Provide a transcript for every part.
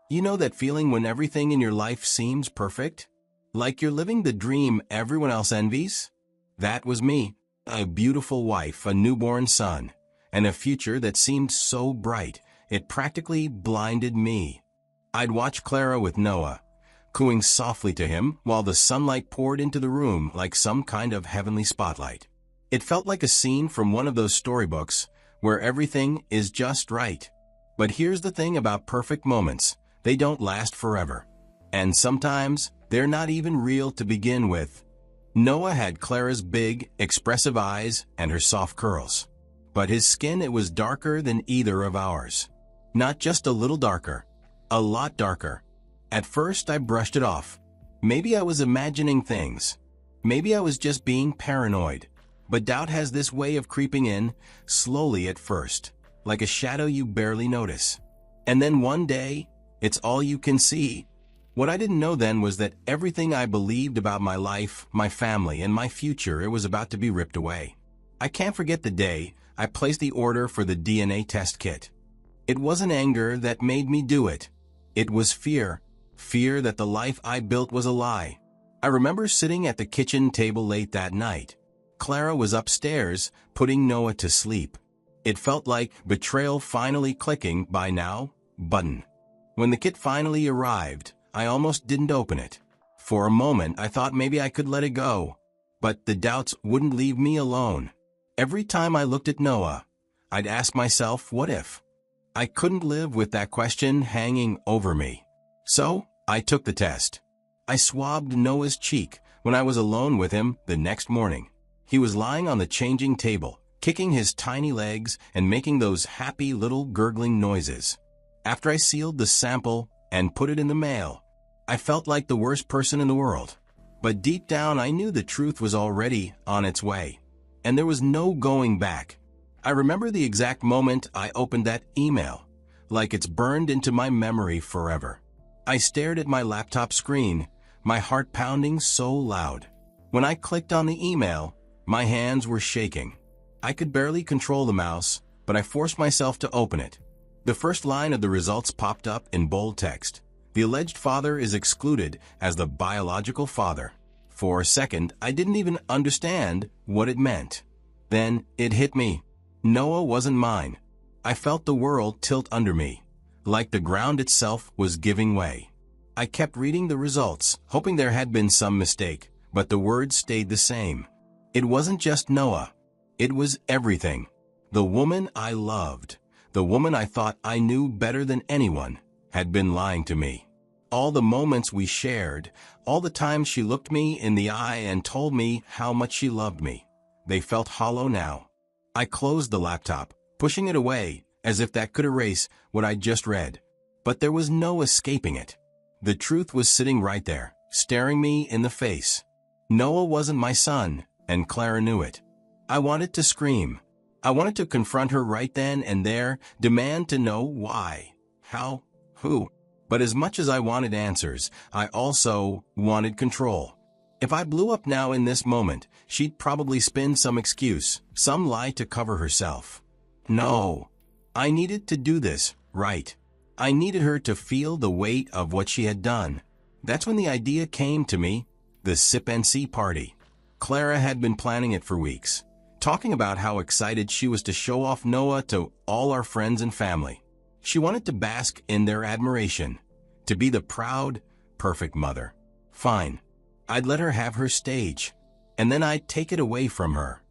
You know that feeling when everything in your life seems perfect? Like you're living the dream everyone else envies? That was me. A beautiful wife, a newborn son, and a future that seemed so bright, it practically blinded me. I'd watch Clara with Noah, cooing softly to him while the sunlight poured into the room like some kind of heavenly spotlight. It felt like a scene from one of those storybooks where everything is just right. But here's the thing about perfect moments. They don't last forever. And sometimes, they're not even real to begin with. Noah had Clara's big, expressive eyes and her soft curls. But his skin, it was darker than either of ours. Not just a little darker. A lot darker. At first, I brushed it off. Maybe I was imagining things. Maybe I was just being paranoid. But doubt has this way of creeping in, slowly at first, like a shadow you barely notice. And then one day, it's all you can see. What I didn't know then was that everything I believed about my life, my family, and my future, it was about to be ripped away. I can't forget the day I placed the order for the DNA test kit. It wasn't anger that made me do it. It was fear. Fear that the life I built was a lie. I remember sitting at the kitchen table late that night. Clara was upstairs, putting Noah to sleep. It felt like betrayal finally clicking by now button. When the kit finally arrived, I almost didn't open it. For a moment, I thought maybe I could let it go. But the doubts wouldn't leave me alone. Every time I looked at Noah, I'd ask myself, what if? I couldn't live with that question hanging over me. So, I took the test. I swabbed Noah's cheek when I was alone with him the next morning. He was lying on the changing table, kicking his tiny legs and making those happy little gurgling noises. After I sealed the sample and put it in the mail, I felt like the worst person in the world. But deep down, I knew the truth was already on its way, and there was no going back. I remember the exact moment I opened that email, like it's burned into my memory forever. I stared at my laptop screen, my heart pounding so loud. When I clicked on the email, my hands were shaking. I could barely control the mouse, but I forced myself to open it. The first line of the results popped up in bold text. The alleged father is excluded as the biological father. For a second, I didn't even understand what it meant. Then, it hit me. Noah wasn't mine. I felt the world tilt under me, like the ground itself was giving way. I kept reading the results, hoping there had been some mistake, but the words stayed the same. It wasn't just Noah. It was everything. The woman I loved, the woman I thought I knew better than anyone, had been lying to me. All the moments we shared, all the times she looked me in the eye and told me how much she loved me, they felt hollow now. I closed the laptop, pushing it away, as if that could erase what I'd just read. But there was no escaping it. The truth was sitting right there, staring me in the face. Noah wasn't my son, and Clara knew it. I wanted to scream. I wanted to confront her right then and there, demand to know why, how, who. But as much as I wanted answers, I also wanted control. If I blew up now in this moment, she'd probably spin some excuse, some lie to cover herself. No. I needed to do this right. I needed her to feel the weight of what she had done. That's when the idea came to me, the sip and see party. Clara had been planning it for weeks, talking about how excited she was to show off Noah to all our friends and family. She wanted to bask in their admiration, to be the proud, perfect mother. Fine. I'd let her have her stage, and then I'd take it away from her.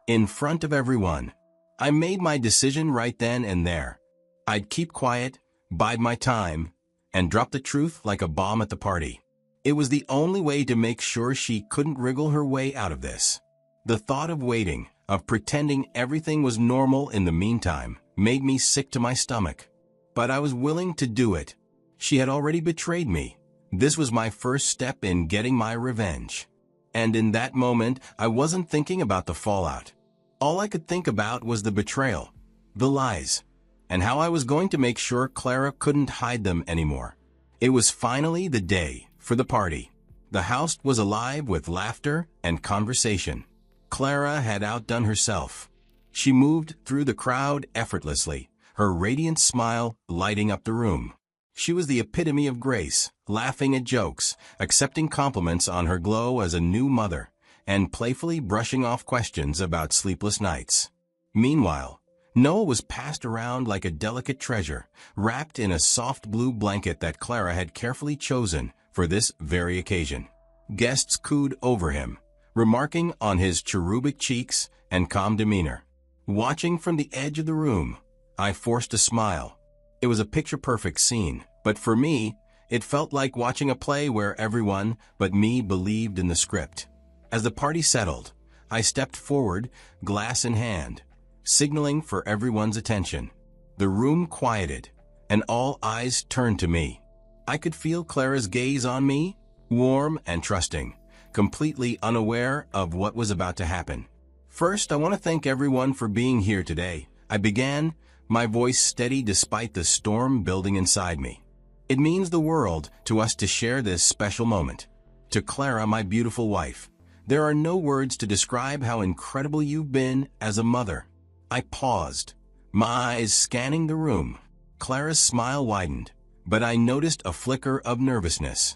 In front of everyone. I made my decision right then and there. I'd keep quiet, bide my time, and drop the truth like a bomb at the party. It was the only way to make sure she couldn't wriggle her way out of this. The thought of waiting, of pretending everything was normal in the meantime, made me sick to my stomach. But I was willing to do it. She had already betrayed me. This was my first step in getting my revenge. And in that moment, I wasn't thinking about the fallout. All I could think about was the betrayal, the lies, and how I was going to make sure Clara couldn't hide them anymore. It was finally the day for the party. The house was alive with laughter and conversation. Clara had outdone herself. She moved through the crowd effortlessly, her radiant smile lighting up the room. She was the epitome of grace, laughing at jokes, accepting compliments on her glow as a new mother, and playfully brushing off questions about sleepless nights. Meanwhile, Noah was passed around like a delicate treasure, wrapped in a soft blue blanket that Clara had carefully chosen for this very occasion. Guests cooed over him, remarking on his cherubic cheeks and calm demeanor. Watching from the edge of the room, I forced a smile. It was a picture-perfect scene, but for me, it felt like watching a play where everyone but me believed in the script. As the party settled, I stepped forward, glass in hand, signaling for everyone's attention. The room quieted, and all eyes turned to me. I could feel Clara's gaze on me, warm and trusting, completely unaware of what was about to happen. First, I want to thank everyone for being here today. I began, my voice steady despite the storm building inside me. It means the world to us to share this special moment. To Clara, my beautiful wife, there are no words to describe how incredible you've been as a mother. I paused, my eyes scanning the room. Clara's smile widened, but I noticed a flicker of nervousness.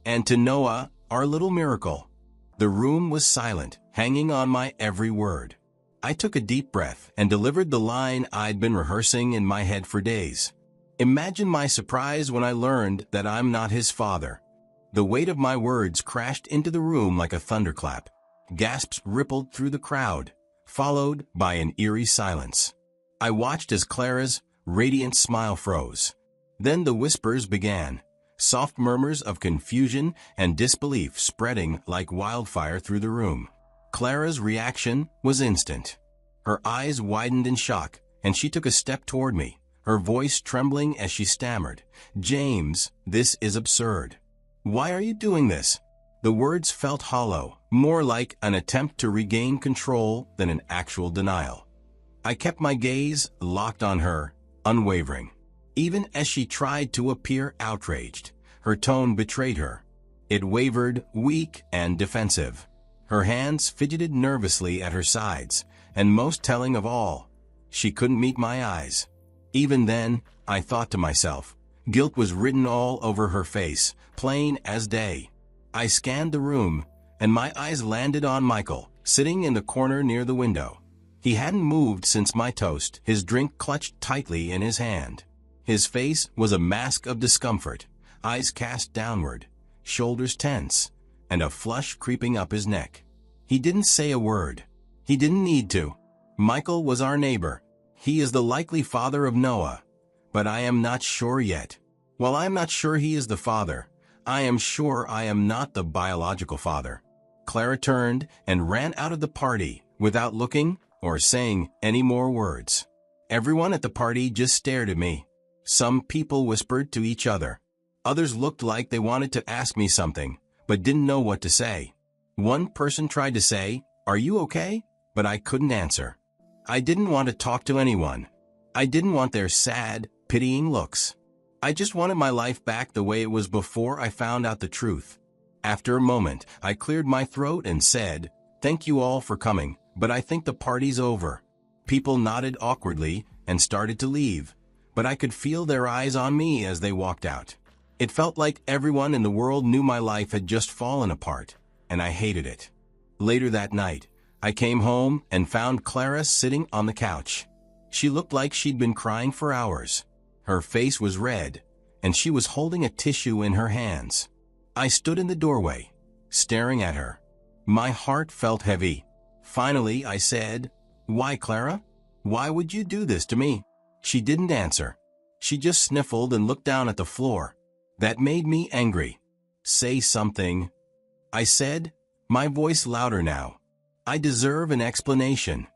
And to Noah, our little miracle. The room was silent, hanging on my every word. I took a deep breath and delivered the line I'd been rehearsing in my head for days. Imagine my surprise when I learned that I'm not his father. The weight of my words crashed into the room like a thunderclap. Gasps rippled through the crowd, followed by an eerie silence. I watched as Clara's radiant smile froze. Then the whispers began, soft murmurs of confusion and disbelief spreading like wildfire through the room. Clara's reaction was instant. Her eyes widened in shock, and she took a step toward me, her voice trembling as she stammered, "James, this is absurd. Why are you doing this?" The words felt hollow, more like an attempt to regain control than an actual denial. I kept my gaze locked on her, unwavering. Even as she tried to appear outraged, her tone betrayed her. It wavered, weak and defensive. Her hands fidgeted nervously at her sides, and most telling of all, she couldn't meet my eyes. Even then, I thought to myself, guilt was written all over her face, plain as day. I scanned the room, and my eyes landed on Michael, sitting in the corner near the window. He hadn't moved since my toast, his drink clutched tightly in his hand. His face was a mask of discomfort, eyes cast downward, shoulders tense, and a flush creeping up his neck. He didn't say a word. He didn't need to. Michael was our neighbor. He is the likely father of Noah, but I am not sure yet. While I am not sure he is the father, I am sure I am not the biological father. Clara turned and ran out of the party without looking or saying any more words. Everyone at the party just stared at me. Some people whispered to each other. Others looked like they wanted to ask me something, but didn't know what to say. One person tried to say, "Are you okay?" But I couldn't answer. I didn't want to talk to anyone. I didn't want their sad, pitying looks. I just wanted my life back the way it was before I found out the truth. After a moment, I cleared my throat and said, "Thank you all for coming, but I think the party's over." People nodded awkwardly and started to leave, but I could feel their eyes on me as they walked out. It felt like everyone in the world knew my life had just fallen apart, and I hated it. Later that night, I came home and found Clara sitting on the couch. She looked like she'd been crying for hours. Her face was red, and she was holding a tissue in her hands. I stood in the doorway, staring at her. My heart felt heavy. Finally, I said, "Why, Clara? Why would you do this to me?" She didn't answer. She just sniffled and looked down at the floor. That made me angry. "Say something," I said, my voice louder now. "I deserve an explanation."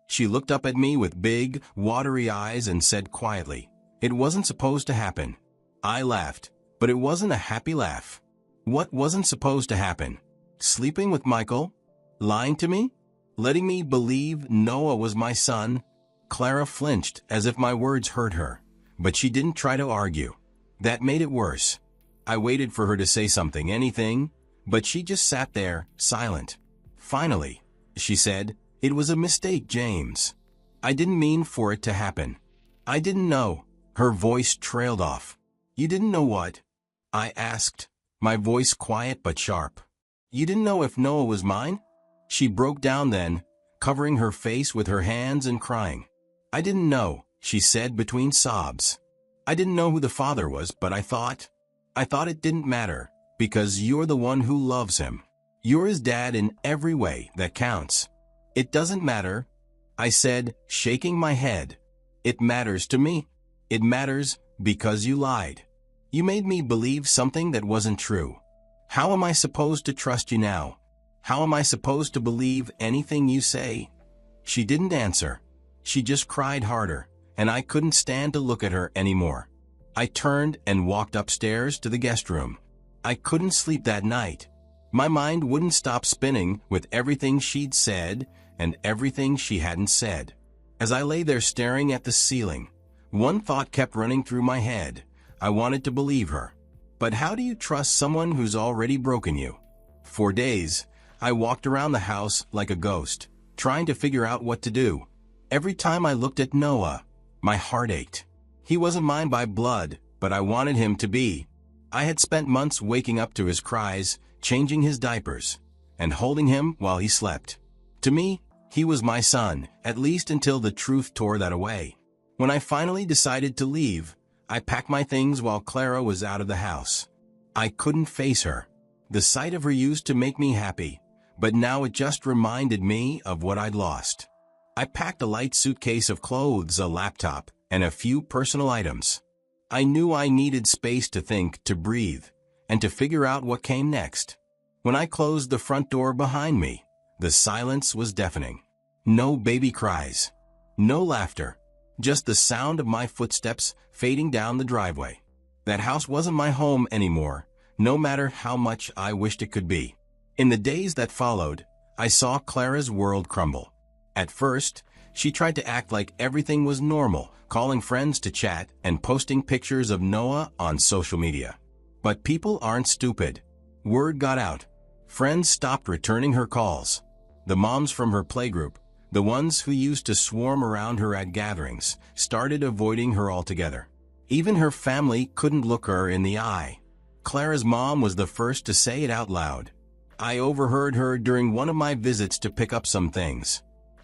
She looked up at me with big, watery eyes and said quietly, "It wasn't supposed to happen." I laughed, but it wasn't a happy laugh. What wasn't supposed to happen? Sleeping with Michael? Lying to me? Letting me believe Noah was my son? Clara flinched as if my words hurt her, but she didn't try to argue. That made it worse. I waited for her to say something, anything, but she just sat there, silent. Finally, she said, "It was a mistake, James. I didn't mean for it to happen. I didn't know." Her voice trailed off. You didn't know what? I asked, my voice quiet but sharp. You didn't know if Noah was mine? She broke down then, covering her face with her hands and crying. I didn't know, she said between sobs. I didn't know who the father was, but I thought it didn't matter, because you're the one who loves him. You're his dad in every way that counts. It doesn't matter, I said, shaking my head. It matters to me. It matters because you lied. You made me believe something that wasn't true. How am I supposed to trust you now? How am I supposed to believe anything you say? She didn't answer. She just cried harder, and I couldn't stand to look at her anymore. I turned and walked upstairs to the guest room. I couldn't sleep that night. My mind wouldn't stop spinning with everything she'd said and everything she hadn't said. As I lay there staring at the ceiling, one thought kept running through my head. I wanted to believe her. But how do you trust someone who's already broken you? For days, I walked around the house like a ghost, trying to figure out what to do. Every time I looked at Noah, my heart ached. He wasn't mine by blood, but I wanted him to be. I had spent months waking up to his cries, changing his diapers, and holding him while he slept. To me, he was my son, at least until the truth tore that away. When I finally decided to leave, I packed my things while Clara was out of the house. I couldn't face her. The sight of her used to make me happy, but now it just reminded me of what I'd lost. I packed a light suitcase of clothes, a laptop, and a few personal items. I knew I needed space to think, to breathe, and to figure out what came next. When I closed the front door behind me, the silence was deafening. No baby cries. No laughter. Just the sound of my footsteps fading down the driveway. That house wasn't my home anymore, no matter how much I wished it could be. In the days that followed, I saw Clara's world crumble. At first, she tried to act like everything was normal, calling friends to chat and posting pictures of Noah on social media. But people aren't stupid. Word got out. Friends stopped returning her calls. The moms from her playgroup, the ones who used to swarm around her at gatherings, started avoiding her altogether. Even her family couldn't look her in the eye. Clara's mom was the first to say it out loud. I overheard her during one of my visits to pick up some things.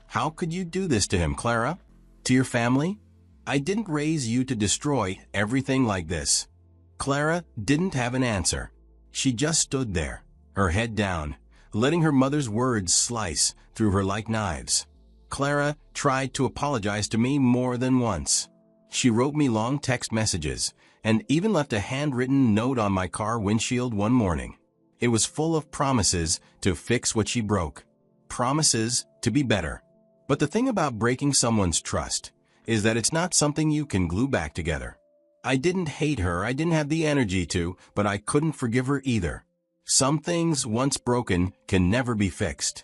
How could you do this to him, Clara? To your family? I didn't raise you to destroy everything like this. Clara didn't have an answer. She just stood there, her head down, letting her mother's words slice through her like knives. Clara tried to apologize to me more than once. She wrote me long text messages and even left a handwritten note on my car windshield one morning. It was full of promises to fix what she broke. Promises to be better. But the thing about breaking someone's trust is that it's not something you can glue back together. I didn't hate her, I didn't have the energy to, but I couldn't forgive her either. Some things once broken can never be fixed.